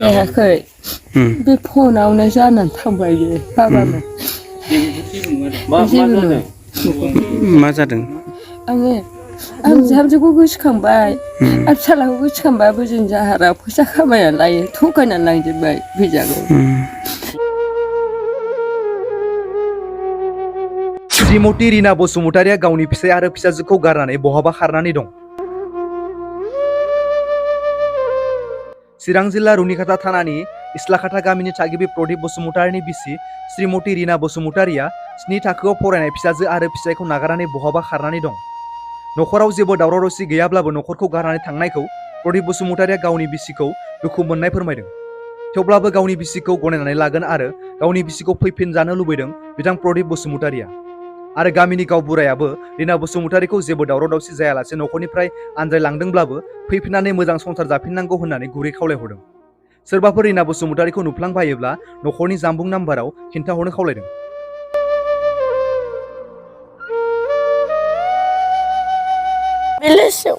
जायाखै बे फनावनो जानानै थांबाय बे बाबामोन मा जादों आङो आं बिहामजोखौ गोसोखांबाय आरो फिसालाखौ गोसोखांबाबो जों जाहारा फैसा खामायनानै लायो थगायनानै लांजोबबाय फैसाखौ श्रीमती रीना बसुमतारिया गावनि फिसाय आरो फिसाजोखौ गारनानै बहाबा खारनानै दं। चिरां जिल्ला रुनिखाता थानानि इस्लाखाता गामिनि थागिबि प्रदीप बसुमतारिनि बिसि श्रीमती रीना बसुमतारिया 7 थाखोआव फरायनाय फिसाजो आरो फिसायखौ नागारनानै बहाबा खारनानै दं। नखराव जेबो दावराव दावसि गैयाब्लाबो नखरखौ गारनानै थांनायखौ प्रदीप बसुमतारिया गावनि बिसिखौ दुखु मोननाय फोरमायदों। थेवब्लाबो गावनि बिसिखौ गनायनानै लागोन आरो गावनि बिसिखौ फैफिनजानो लुबैदों बिथां प्रदीप बसुमतारिया। आरो गामिनि गावबुरायाबो रीना बसुमतारिखौ जेबो दावराव दावसि जायालासे नखरनिफ्राय आनज्रायलांदोंब्लाबो फैफिननानै मोजां संसार जाफिननांगौ होननानै गुरै खावलायहरदों। सोरबाफोर रीना बसुमतारिखौ नुफ्लांबायोब्ला नखरनि जानबुं नाम्बाराव खिन्थाहरनो खावलायदों। बेलासियाव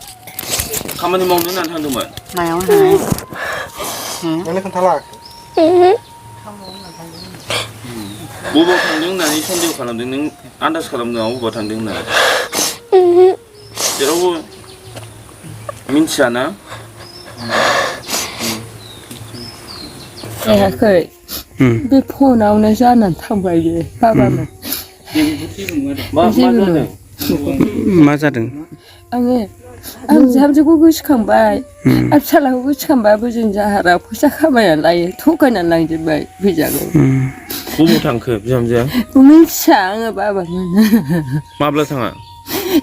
खामानि मावनो होननानै थांदोंमोन मायाव थांनाय नोंनो खोन्थाला बबाव थांदों होननानै सन्देह खालामदों नों आन्दाज खालामदों नामा बबाव थांदों होननानै जेरावबो मिन्थियाना जायाखै बे फनावनो जानानै थांबाय बे बाबामोन मा जादों आङो आं बिहामजोखौ गोसोखांबाय आरो फिसालाखौ गोसोखांबाबो जों जाहारा फैसा खामायनानै लायो थगायनानै लांजोबबाय फैसाखौ बबाव थांखो बिहामजोआ मिथिया आङो बाबामोन माब्ला थाङा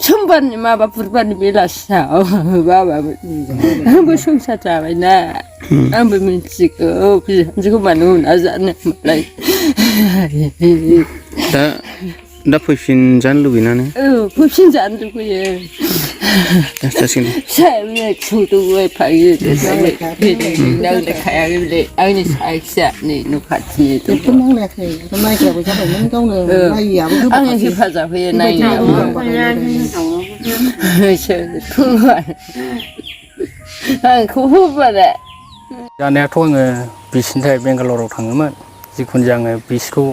समबारनि माबा बुधबारनि बेलासियाव बाबामोन आंबो संसार जाबायना आंबो मिथिगौ बिहामजोखौ मानो उना जानो मालाय दा फैफिनजानो लुबैनानै फैफिनजानो लुबैयो फिसाया सौदौबाय फायो नांलायखायाखै बेलाय आंनि साखिया नै न' खाथिनि नांलायाखै नायग्राबो जाबायमोन गावनो नायैयाबो आङो हेफाजाब होयो नायनायाव आंखौ होबारा जानायाथ' आङो बिसिनि थाखाय बेंगालराव थाङोमोन जिखुनु जाया आङो बिसिखौ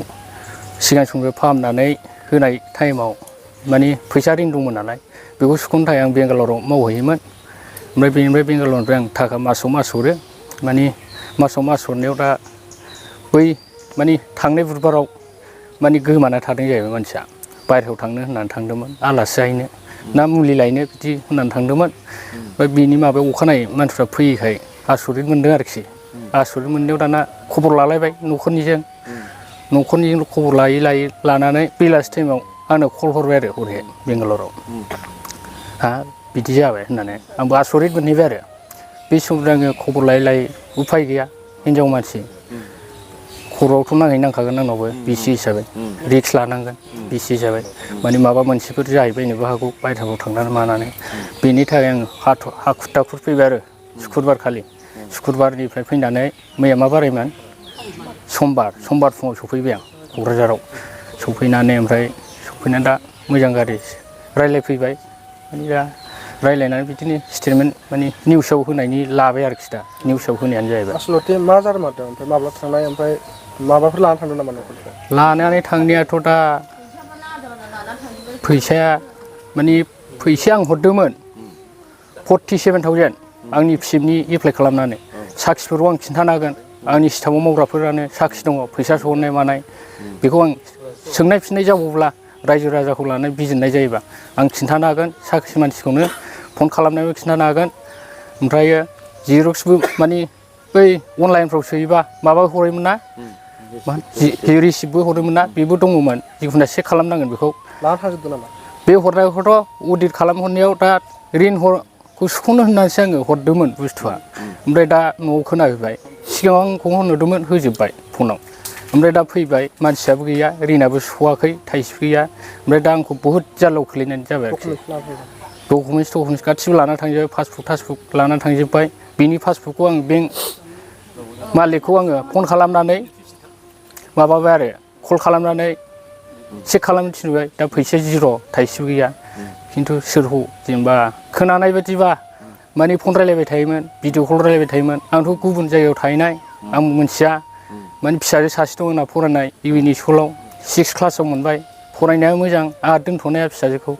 सिगां समनिफ्राय फाहामनानै होनाय टाइमाव माने फैसा रिन दंमोन नालाय बेखौ सुख'नो थाखाय आं बेंगालराव मावहैयोमोन ओमफ्राय बेनिफ्राय बेंगालरनिफ्राय आं थाखा मासाव मास हरो माने मासाव मास हरनायाव दा बै माने थांनाय बुधबाराव माने गोमाना थादों जाहैबाय मानसिया बायहेरायाव थांनो होननानै थांदोंमोन आलासि जाहैनो ना मुलि लायनो बिदि होननानै थांदोंमोन ओमफ्राय बिनि माबायाव अखानायै मानसिफ्रा फैयैखाय आसरित मोनदों आरोखि आसरित मोननायाव दाना खबर लालायबाय न'खरनिजों खबर लायै लानानै बेलासि टाइमाव आंनो कल हरबाय आरो हरैहाय बेंगालराव हा बिदि जाबाय होननानै आंबो आसरित मोनहैबाय आरो बे समनिफ्राय आङो खबर लायै उफाय गैया हिनजाव मानसि खर'आवथ' नांखागोन आंनावबो बिसि हिसाबै रिक्स लानांगोन बिसि हिसाबै माने माबा मोनसेफोर जाहैबायनोबो हागौ बायह्रायाव थांनानै मानानै बेनि थाखाय आं हाखुर दाखुर फैबाय आरो शुक्रुबारनिफ्राय फैनानै मैया मा बारायमोन समबार फुङाव सफैबाय आं क'क्राझाराव सफैनानै ओमफ्राय सफैनानै दा मोजां गारि रायज्लायफैबाय माने दा रायज्लायनानै बिदिनो स्टेटमेन्ट माने निउसाव होनायनि लाबाय आरोखि दा निउसाव होनायानो जाहैबाय आसलथे मा जादोंमोन ओमफ्राय माब्ला थांनाय ओमफ्राय माबाफोर लानानै थांदों नामा न'खरनिफ्राय लानानै थांनायाथ' दा फैसाया माने फैसाया आं हरदोंमोन 47,000 आंनि फिसानि एप्लाइ खालामनानै साखिफोरखौ आं खिन्थानो हागोन आंनि स्टाफआव मावग्राफोरानो साखि दङ फैसा सहरनाय मानाय बेखौ आं सोंनाय फिननाय जाबावब्ला रायजो राजाखौ लानानै बिजिरनाय जायोबा आं खिन्थानो हागोन साखि मानसिखौनो फन खालामनायबो खिन्थानो हागोन ओमफ्रायो जिरक्सबो माने बै अनलाइनफ्राव सोयोबा माबा हरोमोन ना रिसिप्टबो हरोमोन ना बेबो दङमोन जिखुनु चेक खालामनांगोन बेखौ लाना थांजोबदों नामा बे हरनायखौथ' अडिट खालामहरनायाव दा रिनखौ सुख'नो होननानैसो आङो हरदोंमोन बुस्थुआ ओमफ्राय दा न'आव खोनाफैबाय सिगाङाव आंखौ होनहरदोंमोन होजोब्बाय फनाव ओमफ्राय दा फैबाय मानसियाबो गैया रिनाबो सुख'वाखै थाइसेबो गैया ओमफ्राय दा आंखौ बहुद जारलायाव खोलैनाय जाबाय आरोखि डकुमेन्टस गासिबो लाना थांजोब्बाय पासबुक लानानै थांजोब्बाय बिनि पासबुकखौ आं बेंक मालिकखौ आङो फन खालामनानै माबाबाय आरो कल खालामनानै चेक खालामनो थिनबाय दा फैसाया जिर' थाइसेबो गैया खिन्थु सोरखौ जेनेबा खोनानाय बायदिबा माने फन रायलायबाय थायोमोन भिडिअ कल रायलायबाय थायोमोन आंथ' गुबुन जायगायाव थाहैनाय आं मोनथिया माने फिसाजो सासे दं आंना फरायनाय इउएन स्कुलाव 6 क्लासाव मोनबाय फरायनाया मोजां आंहा दोनथ'नाया फिसाजोखौ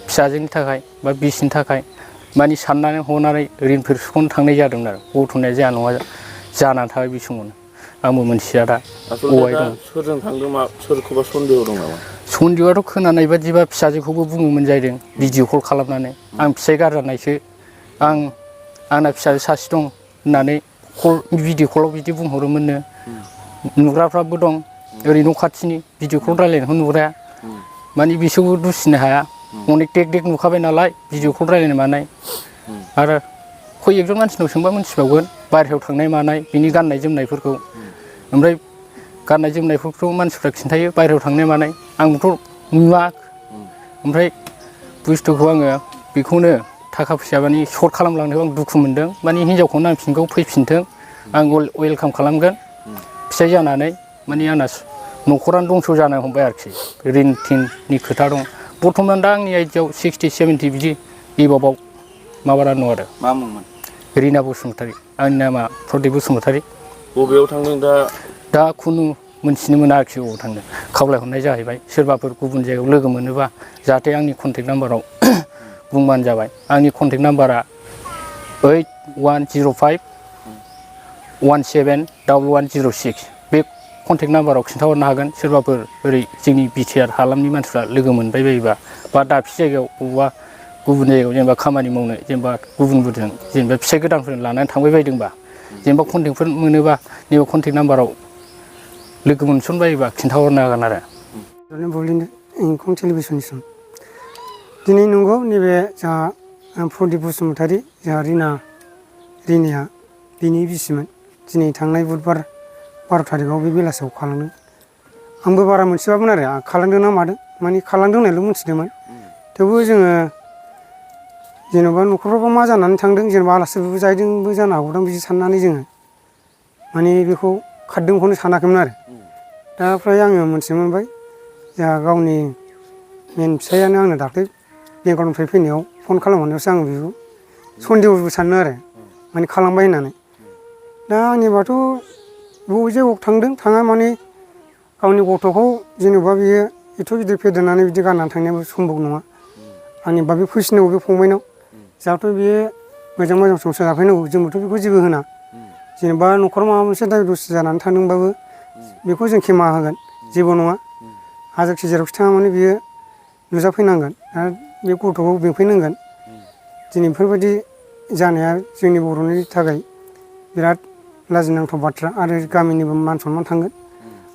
फिसाजोनि थाखाय बा बिसिनि थाखाय माने साननानै हनानै ऋणफोर सुख'नो थांनाय जादोंमोन आरो गथ'नाया जाया नङा जानानै थाबाय बे समावनो आंबो मोनथिया दा अहाय दं सोरजों थांदों मा सोरखौबा सन्देह दं नामा सन्देहआथ' खोनानाय बादिबा फिसाजोखौबो बुङोमोन जाहैदों भिडिअ कल खालामनानै आं फिसाइ गारजानायसो आंना फिसाजो सासे दं होननानै भिडिअ कलाव बिदि बुंहरोमोननो नुग्राफ्राबो दं ओरै न' खाथिनि भिडिअ कल रायलायनायखौ नुग्राया माने बिसोरबो दुसिनो हाया अनेक देक देक नुखाबाय नालाय भिडिअ कल रायलायनाय मानाय आरो खय एकजन मानसिनाव सोंबा मोनथिबावगोन बायहेरायाव थांनाय मानाय बिनि गाननाय जोमनायफोरखौ ओमफ्राय गाननाय जोमनायफोरखौ मानसिफ्रा खिन्थायो बायहेरायाव थांनाय मानाय आंबोथ' नुवा ओमफ्राय बुस्थुखौ आङो बेखौनो थाखा फैसा माने सर्ट खालामलांनायाव आं दुखु मोनदों माने हिनजावखौ नांफिनगौ फैफिनथों आं वेलकाम खालामगोन फिसाइ जानानै माने आंना न'खरानो दंस' जानो हमबाय आरोखि ऋण थिननि खोथा दं बर्थमान दा आंनि आइडियाव 60-70 बिदि एबाबाव माबाना दं आरो मा मुंमोन रिना बसुमतारी आंनि नामा प्रदिप बसुमतारी बबेयाव थांदों दा खुनु मोनथिनो मोना आरोखि बबाव थांदों खावलायहरनाय जाहैबाय सोरबाफोर गुबुन जायगायाव लोगो मोनोबा जाहाथे आंनि कन्टेक्ट नाम्बाराव बुंबानो जाबाय आंनि कन्टेक्ट नाम्बारा 8105171106 बे कन्टेक्ट नाम्बाराव खिन्थाहरनो हागोन सोरबाफोर ओरै जोंनि बिटिआर हालामनि मानसिफ्रा लोगो मोनबाय बायोबा बा दाबसे जायगायाव बबेबा गुबुन जायगायाव जेनेबा खामानि मावनो जेनेबा गुबुनफोरजों जेनेबा फिसाइ गोदानफोरजों लानानै थांबाय बायदोंबा जेनेबा कन्टेक्टफोर मोनोबा नैबे कन्टेक्ट नाम्बाराव लोगो मोनसनबायोबा खिन्थाहरनो हागोन आरो बलिनो इंखं टेलिभिसननिसिम दिनै नंगौ नैबे जोंहा प्रदिप बसुमतारी जोंहा रिनाया बिनि बिसिमोन दिनै थांनाय बुधबार 12 थारिखआव बे बेलासियाव खालामदों आंबो बारा मोनथियामोन आरो खालामदों ना मादों माने खालामदों होननायल' मोनथिदोंमोन थेवबो जोङो जेनेबा न'खरफ्रावबा मा जानानै थांदों जेनेबा आलासिफोरबो जाहैदोंबो जानो हागौदां बिदि साननानै जोङो माने बेखौ खारदोंखौनो सानाखैमोन आरो दा फ्राय आङो मोनथिनो मोनबाय जोंहा गावनि मेन फिसायानो आंनो दाख्लै बेंगालरनिफ्राय फैनायाव फन खालामहरनायावसो आङो बेखौ सन्देहबो सानो आरो माने खालामबाय होननानै दा आंनिबाथ' बबे जायगायाव थांदों थाङा माने गावनि गथ'खौ जेनेबा बियो एथ' गिदिर फेदेरनानै बिदि गारनानै थांनायाबो सम्भब नङा आंनिबा बे फैसिनांगौ बे फंबायनाव जाहाथे बियो मोजां मोजां संसार जाफैनांगौ जोंबोथ' बेखौ जेबो होना जेनेबा न'खराव माबा मोनसे दाय दसि जानानै थांदोंबाबो बेखौ जों खेमा होगोन जेबो नङा हाजारखि जेरावखि थाङा माने बियो नुजाफैनांगोन आरो बे गथ'खौ बेंफैनांगोन दिनै बेफोरबायदि जानाया जोंनि बर'नि थाखाय बिराद लाजिनांथाव बाथ्रा आरो गामिनिबो मान सनमान थांगोन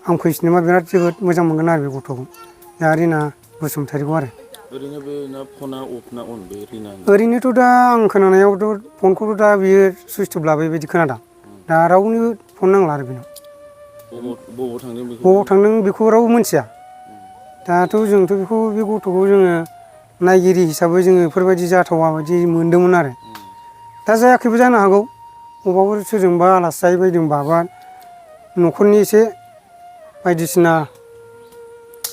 आं फैफिनोबा बिराद जोबोद मोजां मोनगोन आरो बे गथ'खौ दा रिना बसुमतारीखौ आरो ओरैनो बे ना फना अफ ना अन बे रिना ओरैनोथ' दा आं खोनानायावथ' फनखौथ' दा बियो सुइस अफ लाबाय बायदि खोनादों दा रावनिबो फन नांला आरो बेनाव बबाव थांदों बेखौ रावबो मिथिया दाथ' जोंथ' बेखौ बे गथ'खौ जोङो नायगिरि हिसाबै जोङो बेफोरबायदि जाथावा बायदि मोनदोंमोन आरो दा जायाखैबो जानो हागौ अबावबा सोरजोंबा आलासि जाहैबायदोंबा बा न'खरनि एसे बायदिसिना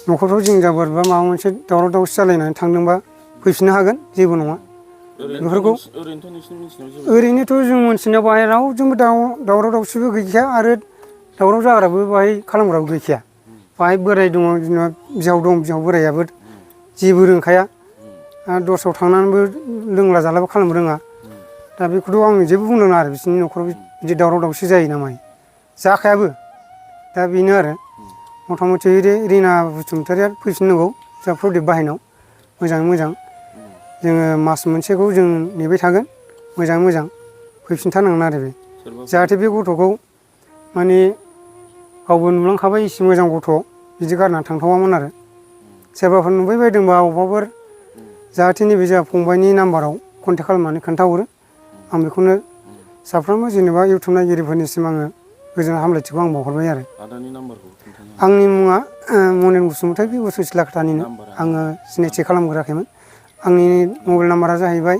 न'खरफ्राव जिंजाबार बा माबा मोनसे दावराव दावसि जालायनानै थांदोंबा फैफिननो हागोन जेबो नङा बेफोरखौ ओरैनोथ' जों मोनथिनायाव बाहाय रावजोंबो दावराव दावसिबो गैखाया आरो दावराव जाग्राबो बाहाय खालामग्राबो गैखाया बाहाय बोराय दङ जेनेबा बिहाव दं बिहाव बोरायाबो जेबो रोंखाया आरो दस्रायाव थांनानैबो लोंला जालाबो खालामनो रोङा दा बेखौथ' आं जेबो बुंनो नाङा आरो बिसोरनि न'खराव बिदि दावराव दावसि जायो ना मायो जाखायाबो दा बेनो आरो मथा मथि रिना बसुमतारीया फैफिननांगौ जोंहा प्रदिप बाहायनाव मोजाङै मोजां जोङो मास मोनसेखौ जों नेबाय थागोन मोजाङै मोजां फैफिनथारनांगोन आरो बे जाहाथे बे गथ'खौ माने गावबो नुलांखाबाय एसे मोजां गथ' बिदि गारनानै थांथावामोन आरो सोरबाफोर नुबाय बायदोंबा अबावबाफोर जाहाथे नैबे जोंहा फंबायनि नाम्बाराव कन्टेक्ट खालामनानै खोन्थाहरो आं बेखौनो साफ्रोमबो जेनेबा इउटुब नायगिरिफोरनिसिम आङो गोजोन हामलायथिखौ आं बावहरबाय आरो आंनि मुङा मनेन बसुमतारी बे सिलाकाटानिनो आङो सिनायथि खालामग्रोआखैमोन आंनि मबाइल नाम्बारा जाहैबाय